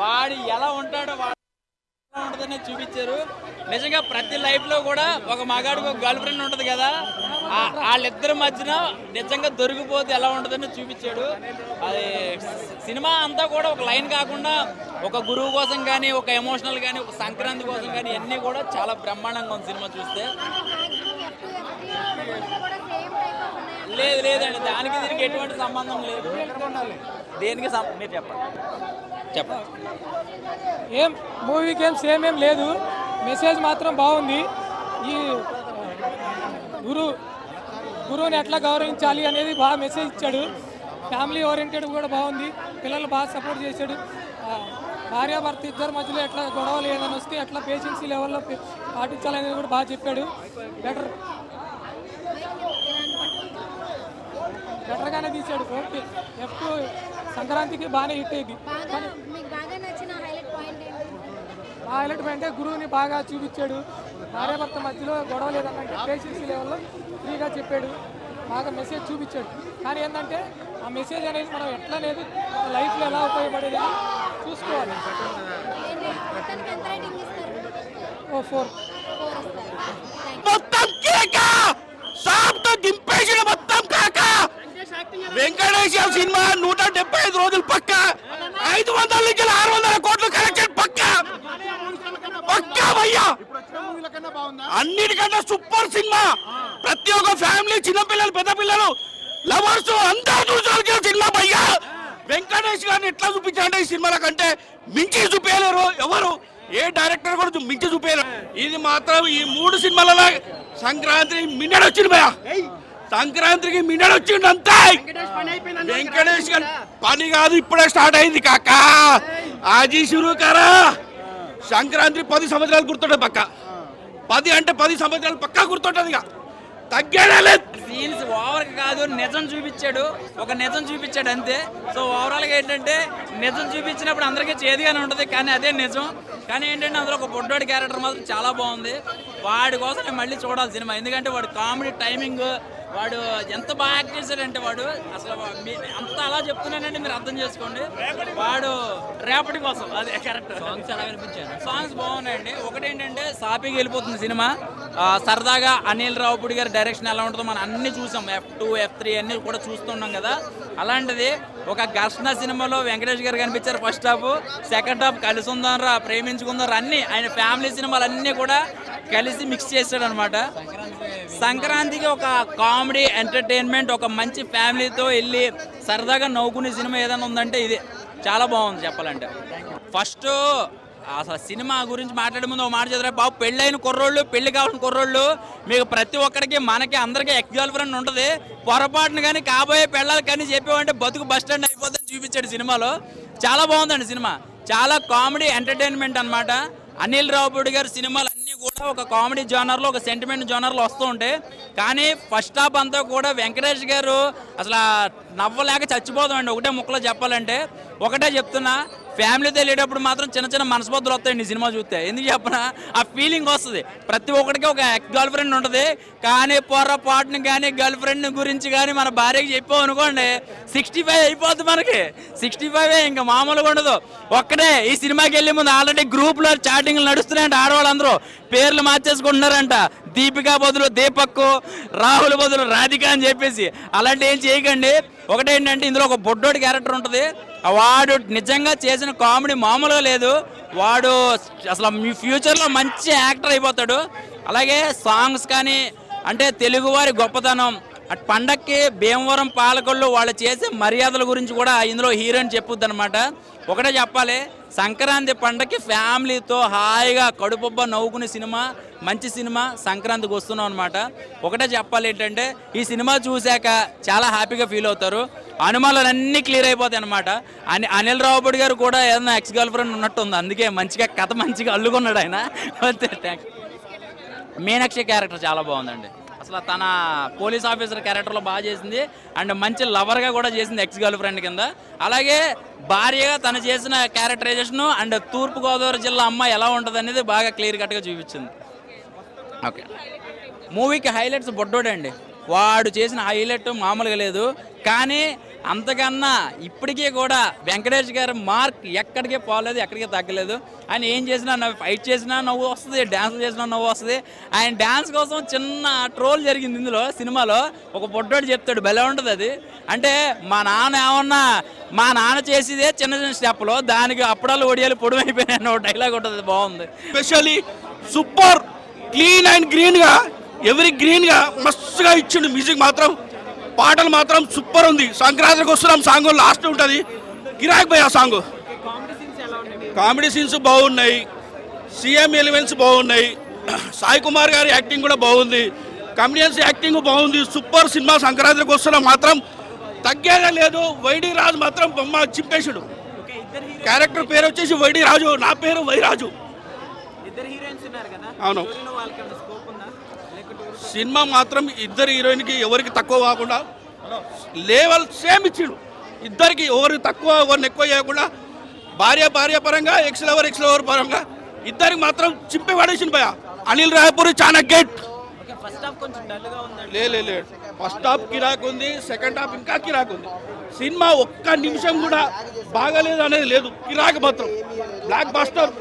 వాడు ఎలా ఉంటాడో ఉంటుందని చూపించారు. నిజంగా ప్రతి లైఫ్ లో కూడా ఒక మగాడికి ఒక గర్ల్ ఫ్రెండ్ ఉంటది కదా, వాళ్ళిద్దరి మధ్యన నిజంగా దొరికిపోతే ఎలా ఉంటుందని చూపించాడు. అది సినిమా అంతా కూడా ఒక లైన్ కాకుండా ఒక గురువు కోసం కానీ, ఒక ఎమోషనల్ కానీ, ఒక సంక్రాంతి కోసం కానీ అన్నీ కూడా చాలా బ్రహ్మాండంగా ఉంది సినిమా చూస్తే. లేదండి, దానికి దీనికి ఎటువంటి సంబంధం లేదు. దేనికి మీరు చెప్పండి. ఏం మూవీకి ఏం సేమ్ ఏం లేదు, మెసేజ్ మాత్రం బాగుంది. ఈ గురువుని ఎట్లా గౌరవించాలి అనేది బాగా మెసేజ్ ఇచ్చాడు. ఫ్యామిలీ ఓరియంటెడ్ కూడా బాగుంది. పిల్లలు బాగా సపోర్ట్ చేశాడు. భార్యాభర్త ఇద్దరి మధ్యలో ఎట్లా గొడవలు ఏదైనా వస్తే ఎట్లా పేషెన్సీ లెవెల్లో పాటించాలనేది కూడా బాగా చెప్పాడు. బెటర్గానే తీశాడు. ఓకే, F2 సంక్రాంతికి బాగానే హిట్ అయింది. హైలైట్ పాయింట్ గురువుని బాగా చూపించాడు. భార్యాభర్త మధ్యలో గొడవ లేదన్న పేషెన్సీ లెవెల్లో ఫ్రీగా చెప్పాడు. బాగా మెసేజ్ చూపించాడు. కానీ ఏంటంటే ఆ మెసేజ్ అనేది మనం ఎట్లా అనేది లైఫ్లో ఎలా ఉపయోగపడేది చూసుకోవాలి. 4 వెంకటేష్ సినిమా 175 రోజులు పక్క, 500 నుంచి 600 కోట్లు కలెక్షన్ పక్క భయ్యా. అన్నిటికన్నా సూపర్ సినిమా. ప్రతి ఒక్క ఫ్యామిలీ, చిన్నపిల్లలు, పెద్ద పిల్లలు, లవర్స్ అందరూ చూసాల్సిన సినిమా భయ్యా. వెంకటేష్ గారిని ఎట్లా చూపించారంటే ఈ సినిమాల కంటే మించి చూపించలేరు ఎవరు, ఏ డైరెక్టర్ కూడా మించి చూపించలేరు. ఇది మాత్రం ఈ 3 సినిమాలలో సంక్రాంతి మిన్నడు వచ్చింది భయ్యా. సంక్రాంతికి మిన్నడు వచ్చిండు అంతే. వెంకటేష్ గారి పని కాదు, ఇప్పుడే స్టార్ట్ అయింది కాక. ఆజీ షురూ కరా. సంక్రాంతి 10 సంవత్సరాలు గుర్తుంటది పక్క. 10 అంటే 10 సంవత్సరాలు పక్కా గుర్తుంటది. ఇక తగ్గేదే. సీన్స్ ఓవర్ కాదు, నిజం చూపించాడు. ఒక నిజం చూపించాడు అంతే. సో ఓవరాల్గా ఏంటంటే నిజం చూపించినప్పుడు అందరికీ చేదుగానే ఉంటుంది, కానీ అదే నిజం. కానీ ఏంటంటే అందులో ఒక బొడ్డోడి క్యారెక్టర్ మాత్రం చాలా బాగుంది. వాడి కోసం నేను మళ్ళీ చూడాలి సినిమా. ఎందుకంటే వాడు కామెడీ టైమింగ్, వాడు ఎంత బాగా యాక్ట్ చేశాడంటే వాడు అసలు అంత అలా చెప్తున్నానంటే మీరు అర్థం చేసుకోండి. వాడు రేపటి కోసం అదే కరెక్ట్. సాంగ్స్ ఎలా అనిపించారు? సాంగ్స్ బాగున్నాయండి. ఒకటేంటంటే సాపీకి వెళ్ళిపోతుంది సినిమా. సరదాగా అనిల్ రావుపూడి గారి డైరెక్షన్ ఎలా ఉంటుందో మనం అన్ని చూసాం. F2, F3 అన్ని కూడా చూస్తున్నాం కదా. అలాంటిది ఒక ఘర్షణ సినిమాలో వెంకటేష్ గారు కనిపించారు. ఫస్ట్ హాఫ్, సెకండ్ హాఫ్ కలిసి ఉందారా, ప్రేమించుకుందారా, అన్ని ఆయన ఫ్యామిలీ సినిమాలు అన్నీ కూడా కలిసి మిక్స్ చేశాడు అనమాట. సంక్రాంతికి ఒక కామెడీ ఎంటర్టైన్మెంట్, ఒక మంచి ఫ్యామిలీతో వెళ్ళి సరదాగా నవ్వుకునే సినిమా ఏదైనా ఉందంటే ఇది. చాలా బాగుంది చెప్పాలంటే. ఫస్ట్ అసలు సినిమా గురించి మాట్లాడే ముందు ఒక మాట చదివా బాబు. పెళ్ళైన కుర్రోళ్ళు, పెళ్లి కావాలని కుర్రోళ్ళు, మీకు ప్రతి ఒక్కరికి మనకి అందరికీ ఎక్స్ గర్ల్ ఫ్రెండ్ ఉంటుంది. పొరపాటును కానీ కాబోయే పెళ్ళాలి కానీ చెప్పేవంటే బతుకు బస్ స్టాండ్ అయిపోతుందని చూపించాడు సినిమాలో. చాలా బాగుందండి సినిమా. చాలా కామెడీ ఎంటర్టైన్మెంట్ అనమాట. అనిల్ రావుపూడి గారి సినిమాలు అన్నీ కూడా ఒక కామెడీ జోనర్లో, ఒక సెంటిమెంట్ జోనర్లో వస్తూ ఉంటాయి. కానీ ఫస్ట్ హాఫ్ అంతా కూడా వెంకటేష్ గారు అసలు నవ్వలేక చచ్చిపోతామండి. ఒకటే ముక్కలో చెప్పాలంటే ఒకటే చెప్తున్నా, ఫ్యామిలీతో వెళ్ళేటప్పుడు మాత్రం చిన్న చిన్న మనస్పర్ధలు వస్తాయండి ఈ సినిమా చూస్తే. ఎందుకు చెప్పనా, ఆ ఫీలింగ్ వస్తుంది. ప్రతి ఒక్కడికి ఒక ఎక్స్ గర్ల్ ఫ్రెండ్ ఉంటుంది. కానీ పొరపాటుని కానీ గర్ల్ ఫ్రెండ్ గురించి కానీ మన భార్యకి చెప్పాం అనుకోండి 65 అయిపోద్ది మనకి. 65 ఇంకా మామూలుగా ఉండదు. ఒక్కడే ఈ సినిమాకి వెళ్ళే ముందు ఆల్రెడీ గ్రూప్లో చాటింగ్లు నడుస్తున్నాయంట. ఆడవాళ్ళందరూ పేర్లు మార్చేసుకుంటున్నారంట. దీపికా బదులు దీపక్, రాహుల్ బదులు రాధిక అని చెప్పేసి. అలాంటి ఏం చేయకండి. ఒకటేంటంటే ఇందులో ఒక బొడ్డోడి క్యారెక్టర్ ఉంటుంది. వాడు నిజంగా చేసిన కామెడీ మామూలుగా లేదు. వాడు అసలు మీ ఫ్యూచర్లో మంచి యాక్టర్ అయిపోతాడు. అలాగే సాంగ్స్ కానీ అంటే తెలుగువారి గొప్పతనం, అటు పండక్కి భీమవరం పాలకొళ్ళు వాళ్ళు చేసే మర్యాదల గురించి కూడా ఇందులో హీరోయిన్ చెప్పుద్ది అనమాట. ఒకటే చెప్పాలి, సంక్రాంతి పండగకి ఫ్యామిలీతో హాయిగా కడుపుబ్బ నవ్వుకునే సినిమా, మంచి సినిమా సంక్రాంతికి వస్తున్నాం అనమాట. ఒకటే చెప్పాలి ఏంటంటే ఈ సినిమా చూశాక చాలా హ్యాపీగా ఫీల్ అవుతారు. అనుమానాలన్నీ క్లియర్ అయిపోతాయి అనమాట. అనిల్ రావుపూడి గారు కూడా ఏదైనా ఎక్స్ గర్ల్ ఫ్రెండ్ ఉన్నట్టు ఉంది. అందుకే మంచిగా కథ మంచిగా అల్లుకున్నాడు ఆయన. మీనాక్షి క్యారెక్టర్ చాలా బాగుందండి. అసలు తన పోలీస్ ఆఫీసర్ క్యారెక్టర్లో బాగా చేసింది. అండ్ మంచి లవర్గా కూడా చేసింది ఎక్స్ గర్ల్ ఫ్రెండ్ కింద. అలాగే భార్యగా తను చేసిన క్యారెక్టరైజేషను అండ్ తూర్పుగోదావరి జిల్లా అమ్మాయి ఎలా ఉంటుంది అనేది బాగా క్లియర్ కట్గా చూపించింది. ఓకే, మూవీకి హైలైట్స్ బొడ్డోడే అండి. వాడు చేసిన హైలైట్ మామూలుగా లేదు. కానీ అంతకన్నా ఇప్పటికీ కూడా వెంకటేష్ గారి మార్క్ ఎక్కడికే పోలేదు, ఎక్కడికే తగ్గలేదు. ఆయన ఏం చేసినా ఫైట్ చేసినా నవ్వు వస్తుంది, డ్యాన్స్ చేసినా నవ్వు వస్తుంది. ఆయన డ్యాన్స్ కోసం చిన్న ట్రోల్ జరిగింది ఇందులో సినిమాలో. ఒక పొట్టోడు చెప్తాడు, భలే ఉంటుంది అది. అంటే మా నాన్న చేసేదే చిన్న చిన్న స్టెప్లో, దానికి అప్పుడాలు ఒడియాలు పొడవైపోయినాయి అన్న డైలాగ్ ఉంటుంది, బాగుంది. స్పెషల్లీ సూపర్ క్లీన్ అండ్ గ్రీన్గా ఎవరి గ్రీన్గా మస్తుగా ఇచ్చిండు. మ్యూజిక్ మాత్రం, పాటలు మాత్రం సూపర్ ఉంది. సంక్రాంతికి వస్తున్నాం సాంగ్ లాస్ట్ ఉంటుంది, గిరాక్ భయ్ ఆ సాంగ్. కామెడీ సీన్స్ బాగున్నాయి, సీఎం ఎలిమెంట్స్ బాగున్నాయి, సాయి కుమార్ గారి యాక్టింగ్ కూడా బాగుంది, కమెడియన్స్ యాక్టింగ్ బాగుంది. Super cinema. సంక్రాంతికి వస్తున్నాం మాత్రం తగ్గేదే లేదు. వైడి రాజు మాత్రం బొమ్మ చింపేశాడు. క్యారెక్టర్ పేరు వచ్చేసి వైడి రాజు, నా పేరు వైరాజు. అవును, సినిమా మాత్రం ఇద్దరు హీరోయిన్కి ఎవరికి తక్కువ కాకుండా లెవెల్ సేమ్ ఇచ్చిండు. ఇద్దరికి ఎవరికి తక్కువ ఎవరిని ఎక్కువ చేయకుండా భార్య పరంగా ఎక్స్ లవర్ పరంగా ఇద్దరికి మాత్రం చింపి పడేసింది భయ. అనిల్ రాయపూరి చాలా గెట్. లేదు ఫస్ట్ హాఫ్ కిరాక్ ఉంది, సెకండ్ హాఫ్ ఇంకా కిరాక్ ఉంది. సినిమా ఒక్క నిమిషం కూడా బాగాలేదు అనేది లేదు, కిరాక్ మాత్రం బ్లాక్ బస్టర్.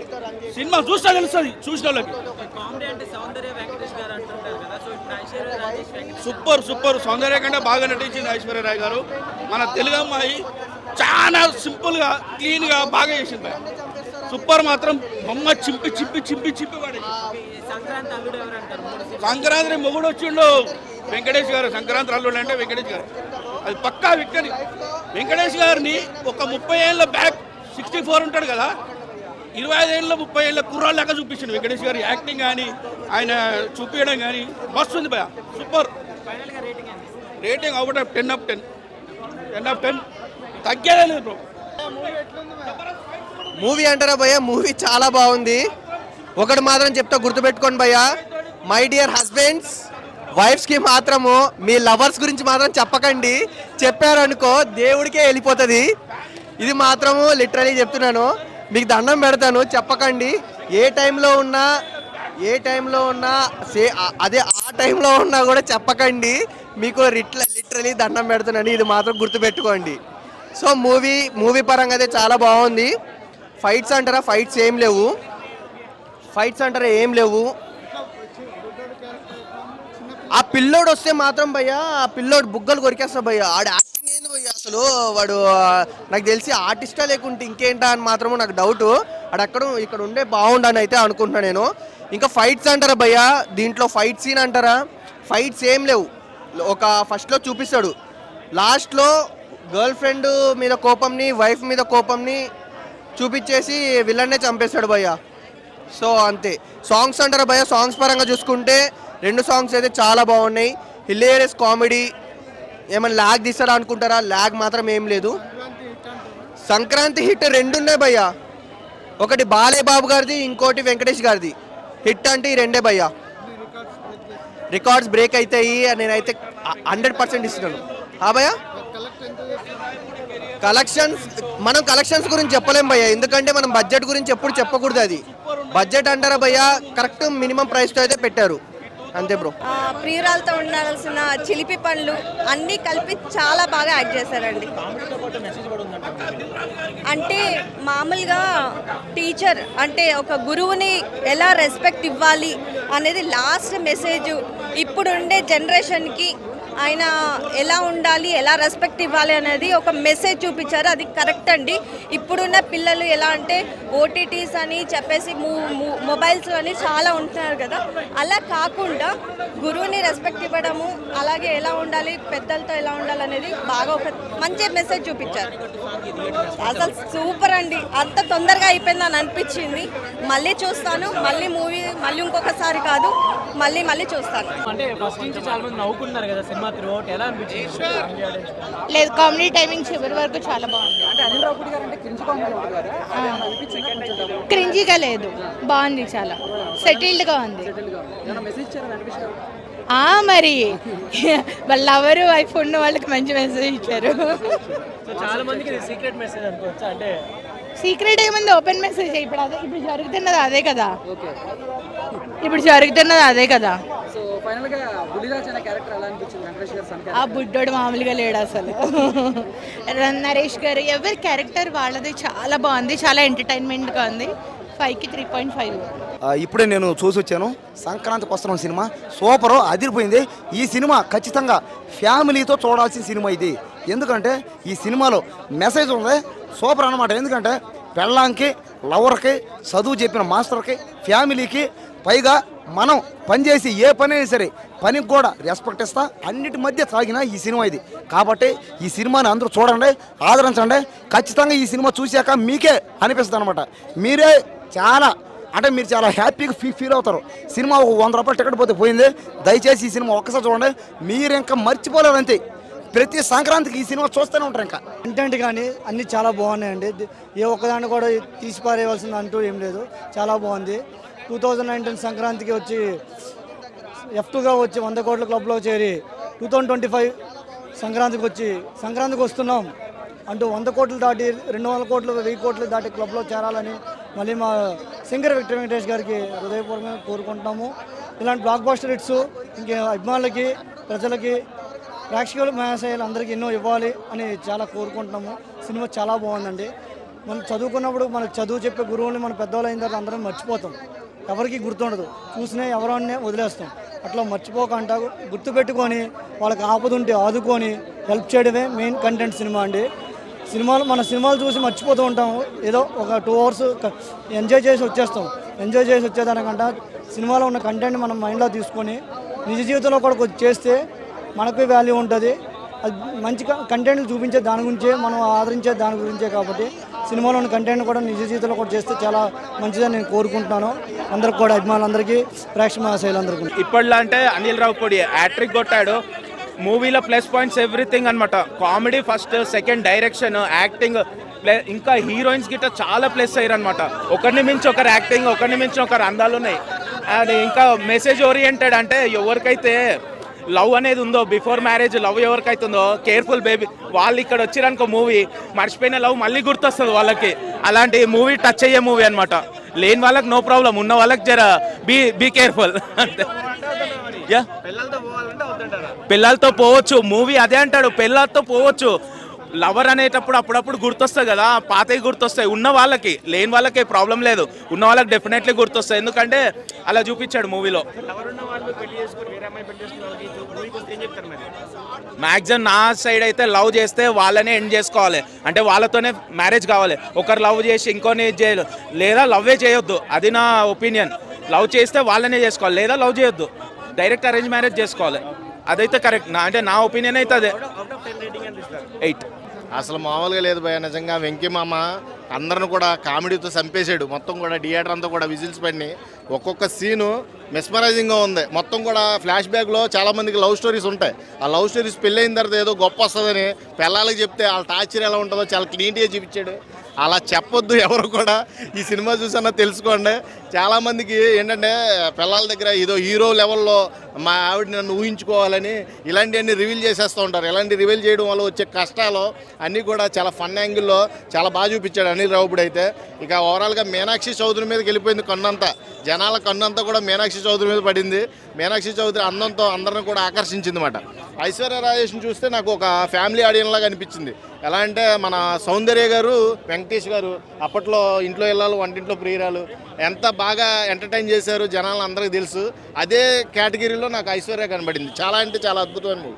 సినిమా చూస్తే తెలుస్తుంది చూసిన వాళ్ళకి. సూపర్ సౌందర్య కంటే బాగా నటించింది ఐశ్వర్య రాయ్ గారు. మన తెలుగు అమ్మాయి చాలా సింపుల్గా క్లీన్గా బాగా చేసింది. సూపర్ మాత్రం బొమ్మ చింపి పడి. సంక్రాంతి మొగుడు వచ్చిండు వెంకటేష్ గారు. సంక్రాంతి అల్లుడు అంటే వెంకటేష్ గారు, అది పక్కా విక్టరీ. వెంకటేష్ గారిని ఒక 30 ఏళ్ళ బ్యాక్ 64 ఉంటాడు కదా, 25 ఏళ్ళ 30 ఏళ్ళ కుర్రాళ్ళు లెక్క చూపించింది వెంకటేష్ గారి యాక్టింగ్ కానీ ఆయన చూపించడం కానీ మస్తు ఉంది భయ. Super. Rating out of 10 of 10 తగ్గేదే లేదు బ్రో. మూవీ అంటారా భయ్య, మూవీ చాలా బాగుంది. ఒకటి మాత్రం చెప్తా, గుర్తుపెట్టుకోండి భయ్య, మై డియర్ హస్బెండ్స్, వైఫ్స్కి మాత్రము మీ లవర్స్ గురించి మాత్రం చెప్పకండి. చెప్పారనుకో దేవుడికే వెళ్ళిపోతుంది. ఇది మాత్రము లిటరలీ చెప్తున్నాను, మీకు దండం పెడతాను, చెప్పకండి. ఏ టైంలో ఉన్నా అదే ఆ టైంలో ఉన్నా కూడా చెప్పకండి. మీకు లిటరలీ దండం పెడుతున్నాను, ఇది మాత్రం గుర్తుపెట్టుకోండి. సో మూవీ పరంగా అయితే చాలా బాగుంది. ఫైట్స్ అంటారా, ఫైట్స్ ఏం లేవు. ఆ పిల్లోడు వస్తే మాత్రం భయ్య, ఆ పిల్లోడు బుగ్గలు కొరికేస్తా భయ్య. ఆడ యాక్టింగ్ ఏంది భయ్య అసలు. వాడు నాకు తెలిసి ఆర్టిస్టా లేకుంటే ఇంకేంటా అని మాత్రము నాకు డౌట్. ఇక్కడ ఉండే బాగుండని అయితే అనుకుంటున్నా నేను. ఇంకా ఫైట్స్ అంటారా భయ్య, దీంట్లో ఫైట్ సీన్ అంటారా, ఫైట్స్ ఏం లేవు. ఒక ఫస్ట్లో చూపిస్తాడు, లాస్ట్లో గర్ల్ ఫ్రెండ్ మీద కోపంని, వైఫ్ మీద కోపంని చూపించేసి విలన్నే చంపేస్తాడు భయ్య. సో అంతే. సాంగ్స్ అంటారా భయ్య, సాంగ్స్ పరంగా చూసుకుంటే 2 సాంగ్స్ అయితే చాలా బాగున్నాయి. Hilarious comedy. ఏమైనా ల్యాగ్ తీస్తారా అనుకుంటారా, ల్యాగ్ మాత్రం ఏం లేదు. సంక్రాంతి హిట్ 2 ఉన్నాయి భయ్య, ఒకటి బాలయ్య బాబు గారిది, ఇంకోటి వెంకటేష్ గారిది. హిట్ అంటే ఈ 2 భయ్య. రికార్డ్స్ బ్రేక్ అవుతాయి నేనైతే 100% ఇస్తున్నాను. భయ్య కలెక్షన్స్ గురించి చెప్పలేం భయ్య, ఎందుకంటే మనం బడ్జెట్ గురించి ఎప్పుడు చెప్పకూడదు. అది బడ్జెట్ అంటారా భయ్య, కరెక్ట్ మినిమం ప్రైస్తో అయితే పెట్టారు, అంతే బ్రో. ప్రియురాలతో ఉండాల్సిన చిలిపి పనులు అన్నీ కలిపి చాలా బాగా యాడ్ చేశారండి. అంటే మామూలుగా టీచర్ అంటే ఒక గురువుని ఎలా రెస్పెక్ట్ ఇవ్వాలి అనేది లాస్ట్ మెసేజ్. ఇప్పుడుండే జనరేషన్కి ఆయన ఎలా ఉండాలి, ఎలా రెస్పెక్ట్ ఇవ్వాలి అనేది ఒక మెసేజ్ చూపించారు. అది కరెక్ట్ అండి. ఇప్పుడున్న పిల్లలు ఎలా అంటే ఓటీటీస్ అని చెప్పేసి మొబైల్స్ అని చాలా ఉంటున్నారు కదా, అలా కాకుండా గురువుని రెస్పెక్ట్ ఇవ్వడము, అలాగే ఎలా ఉండాలి, పెద్దలతో ఎలా ఉండాలి అనేది బాగా ఒక మంచి మెసేజ్ చూపించారు. అసలు సూపర్ అండి. అంత తొందరగా అయిపోయిందని అనిపించింది. మళ్ళీ చూస్తాను, మూవీ మళ్ళీ ఇంకొకసారి కాదు, మళ్ళీ చూస్తాను. అంటే ఫస్ట్ నుంచి చాలా మంది నవ్వుకున్నారు కదా సినిమా త్రూఅవుట్, ఎలా అనిపించింది? లేదు, కామెడీ టైమింగ్ చివరి వరకు చాలా బాగుంది. అంటే అనిల్ రావుపూడి గారు అంటే క్రింజీగా లేదు, బాగుంది, చాలా సెటిల్డ్గా ఉంది. మరి వాళ్ళ లవరు వైఫ్ ఉన్న వాళ్ళకి మంచి మెసేజ్ ఇచ్చారు. చాలా మందికి సీక్రెట్ మెసేజ్ అనుకోవచ్చు. అంటే సీక్రెట్ ఏముంది, ఓపెన్ మెసేజ్. ఇప్పుడు జరుగుతున్నది అదే కదా. ఇప్పుడు జరుగుతున్నది అదే కదా. సో ఫైనల్ గా బుల్లిరాజ్ అనే క్యారెక్టర్ ఎలా అనిపించింది? వెంకటేష్ గారు సన్ ఆ బుడ్డోడు మామూలుగా లేడు అసలు. నరేష్ గారు ఎవరి క్యారెక్టర్ వాళ్ళది చాలా బాగుంది, చాలా ఎంటర్టైన్మెంట్గా ఉంది. 5కి 3.5. ఇప్పుడే నేను చూసి వచ్చాను. సంక్రాంతికి వస్తున్న సినిమా సూపర్ అదిరిపోయింది. ఈ సినిమా ఖచ్చితంగా ఫ్యామిలీతో చూడాల్సిన సినిమా ఇది. ఎందుకంటే ఈ సినిమాలో మెసేజ్ ఉంది, సూపర్ అన్నమాట. ఎందుకంటే పెళ్ళాంకి, లవర్కి, చదువు చెప్పిన మాస్టర్కి, ఫ్యామిలీకి, పైగా మనం పనిచేసి ఏ పని అయినా సరే పనికి కూడా రెస్పెక్ట్ ఇస్తా అన్నిటి మధ్య సాగిన ఈ సినిమా ఇది. కాబట్టి ఈ సినిమాని అందరూ చూడండి, ఆదరించండి. ఖచ్చితంగా ఈ సినిమా చూశాక మీకే అనిపిస్తుంది అనమాట. మీరే చాలా అంటే మీరు చాలా హ్యాపీగా ఫీల్ అవుతారు. సినిమా ఒక 100 రూపాయలు టికెట్ పోతే పోయింది. దయచేసి ఈ సినిమా ఒక్కసారి చూడండి, మీరు ఇంకా మర్చిపోలేరు అంతే. ప్రతి సంక్రాంతికి ఈ సినిమా చూస్తూనే ఉంటారు. ఇంకా కంటెంట్ కానీ అన్నీ చాలా బాగున్నాయండి. ఏ ఒక్కదాన్ని కూడా తీసిపారేయవలసింది అంటూ ఏం లేదు, చాలా బాగుంది. 2019 సంక్రాంతికి వచ్చి F2గా వచ్చి 100 కోట్ల క్లబ్లో చేరి 2025 సంక్రాంతికి వస్తున్నాం అంటూ 100 కోట్లు దాటి 200 కోట్లు 1000 కోట్లు దాటి క్లబ్లో చేరాలని మళ్ళీ మా సింగర్ విక్టర్ వెంకటేష్ గారికి హృదయపూర్వకంగా కోరుకుంటున్నాము. ఇలాంటి బ్లాక్ బస్టర్ హిట్స్ ఇంకే అభిమానులకి, ప్రజలకి, ప్రేక్షకులు, మహాశయాలు అందరికీ ఎన్నో ఇవ్వాలి అని చాలా కోరుకుంటున్నాము. సినిమా చాలా బాగుందండి. మనం చదువుకున్నప్పుడు మనకు చదువు చెప్పే గురువుని మన పెద్దవాళ్ళు అయిన తర్వాత అందరం మర్చిపోతాం, ఎవరికి గుర్తుండదు, చూసినా ఎవరన్నే వదిలేస్తాం. అట్లా మర్చిపోకుండా గుర్తుపెట్టుకొని వాళ్ళకి ఆపదుంటే ఆదుకొని హెల్ప్ చేయడమే మెయిన్ కంటెంట్ సినిమా అండి. మన సినిమాలు చూసి మర్చిపోతూ ఉంటాము, ఏదో ఒక 2 అవర్స్ ఎంజాయ్ చేసి వచ్చేస్తాం. ఎంజాయ్ చేసి వచ్చేదానికంటే సినిమాలో ఉన్న కంటెంట్ మనం మైండ్లో తీసుకొని నిజ జీవితంలో కూడా కొంచెం చేస్తే మనకు వాల్యూ ఉంటుంది. అది మంచి కంటెంట్ చూపించే దాని గురించే, మనం ఆదరించే దాని గురించే. కాబట్టి సినిమాలో ఉన్న కంటెంట్ కూడా నిజ జీవితంలో కూడా చేస్తే చాలా మంచిదని నేను కోరుకుంటున్నాను. అందరికి కూడా, అభిమానులందరికీ, ప్రేక్షక మహాశైలందరికీ. ఇప్పట్లో అంటే అనిల్ రావిపూడి హ్యాట్రిక్ కొట్టాడు. మూవీలో ప్లస్ పాయింట్స్ ఎవ్రీథింగ్ అనమాట. Comedy first, second direction, acting, ఇంకా హీరోయిన్స్ గిట్ట చాలా ప్లస్ అయ్యారు అనమాట. ఒకరిని మించి ఒకరు యాక్టింగ్, ఒకరిని మించి ఒకరు అందాలు ఉన్నాయి. అది ఇంకా మెసేజ్ ఓరియంటెడ్. అంటే ఎవరికైతే లవ్ అనేది ఉందో, బిఫోర్ మ్యారేజ్ లవ్ ఎవరికైతే ఉందో, కేర్ఫుల్ బేబీ, వాళ్ళు ఇక్కడ వచ్చిరనుకో మూవీ మర్చిపోయిన లవ్ మళ్ళీ గుర్తొస్తుంది వాళ్ళకి. అలాంటి మూవీ టచ్ అయ్యే మూవీ అనమాట. లేని వాళ్ళకి నో ప్రాబ్లం, ఉన్న వాళ్ళకి జర బీ కేర్ఫుల్ అంతే. పిల్లలతో పోవచ్చు మూవీ, అదే అంటాడు, పిల్లలతో పోవచ్చు. లవర్ అనేటప్పుడు అప్పుడప్పుడు గుర్తొస్తాయి కదా, పాతవి గుర్తొస్తాయి. ఉన్న వాళ్ళకి, లేని వాళ్ళకి ప్రాబ్లం లేదు, ఉన్న వాళ్ళకి డెఫినెట్లీ గుర్తొస్తాయి. ఎందుకంటే అలా చూపించాడు మూవీలో. మ్యాక్సిమం నా సైడ్ అయితే లవ్ చేస్తే వాళ్ళనే ఎండ్ చేసుకోవాలి, అంటే వాళ్ళతోనే మ్యారేజ్ కావాలి. ఒకరు లవ్ చేసి ఇంకోని చేయదు, లేదా లవ్వే చేయొద్దు. అది నా ఒపీనియన్. లవ్ చేస్తే వాళ్ళనే చేసుకోవాలి, లేదా లవ్ చేయొద్దు, డైరెక్ట్ అరేంజ్ మ్యారేజ్ చేసుకోవాలి. అదైతే కరెక్ట్, అంటే నా ఒపీనియన్ అయితే అదే. 8 అసలు మామూలుగా లేదు భయ. నిజంగా వెంకీ మామ అందరిని కూడా కామెడీతో చంపేశాడు. మొత్తం కూడా థియేటర్ అంతా కూడా విజిల్స్ పడినాయి. ఒక్కొక్క సీను మెస్మరైజింగ్గా ఉంది. మొత్తం కూడా ఫ్లాష్ బ్యాక్లో చాలామందికి లవ్ స్టోరీస్ ఉంటాయి. ఆ లవ్ స్టోరీస్ పెళ్ళైన తర్వాత ఏదో గొప్ప వస్తుందని పిల్లలకి చెప్తే వాళ్ళ టార్చర్ ఎలా ఉంటుందో చాలా క్లీన్గా చూపించాడు. అలా చెప్పొద్దు ఎవరు కూడా. ఈ సినిమా చూసన్నా తెలుసుకోండి. చాలామందికి ఏంటంటే పిల్లల దగ్గర ఏదో హీరో లెవెల్లో మా ఆవిడ నన్ను ఊహించుకోవాలని ఇలాంటివన్నీ రివీల్ చేసేస్తూ ఉంటారు. ఇలాంటి రివీల్ చేయడం వల్ల వచ్చే కష్టాలు అన్నీ కూడా చాలా ఫన్ యాంగిల్లో చాలా బాగా చూపించాడు అనిల్ రావిపూడి అయితే. ఇక ఓవరాల్గా మీనాక్షి చౌదరి మీదకి వెళ్ళిపోయింది కన్నంతా. జనాల కన్నంతా కూడా మీనాక్షి చౌదరి మీద పడింది. మీనాక్షి చౌదరి అందంతో అందరిని కూడా ఆకర్షించింది అన్నమాట. ఐశ్వర్య రాజేష్ని చూస్తే నాకు ఒక ఫ్యామిలీ ఆడియన్స్ లాగా అనిపించింది. ఎలా అంటే మన సౌందర్య గారు, వెంకటేష్ గారు అప్పట్లో ఇంట్లో ఇళ్ళాలు వంటింట్లో ప్రియురాలు ఎంత బాగా ఎంటర్టైన్ చేశారు జనాలను అందరికీ తెలుసు. అదే కేటగిరీలో నాకు ఐశ్వర్య కనబడింది. చాలా అంటే చాలా అద్భుతమైన మూవీ.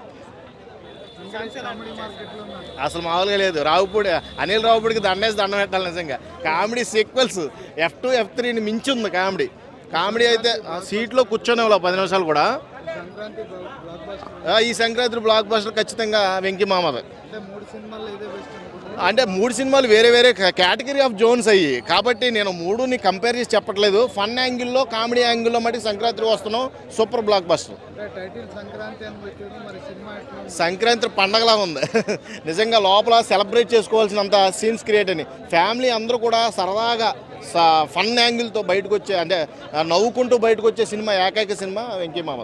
అసలు మామూలుగా లేదు. రావిపూడి అనిల్ రావిపూడికి దండం పెట్టాలి నిజంగా. కామెడీ సీక్వెల్స్ F2 F3ని మించి ఉంది కామెడీ. కామెడీ అయితే సీట్లో కూర్చొని 10 నిమిషాలు కూడా. ఈ సంక్రాంతి బ్లాక్ బస్టర్ ఖచ్చితంగా వెంకీ మామది. అంటే 3 సినిమాలు వేరే వేరే కేటగిరీ ఆఫ్ జోన్స్ అయ్యి, కాబట్టి నేను 3ని కంపేర్ చేసి చెప్పట్లేదు. ఫన్ యాంగిల్లో, కామెడీ యాంగిల్లో మట్టి సంక్రాంతికి వస్తున్నాం. Super blockbuster. సంక్రాంతి పండగలా ఉంది నిజంగా. లోపల సెలబ్రేట్ చేసుకోవాల్సినంత సీన్స్ క్రియేట్ అని ఫ్యామిలీ అందరూ కూడా సరదాగా ఫన్ యాంగిల్తో బయటకు వచ్చే, అంటే నవ్వుకుంటూ బయటకు వచ్చే సినిమా ఏకైక సినిమా వెంకీ మామ.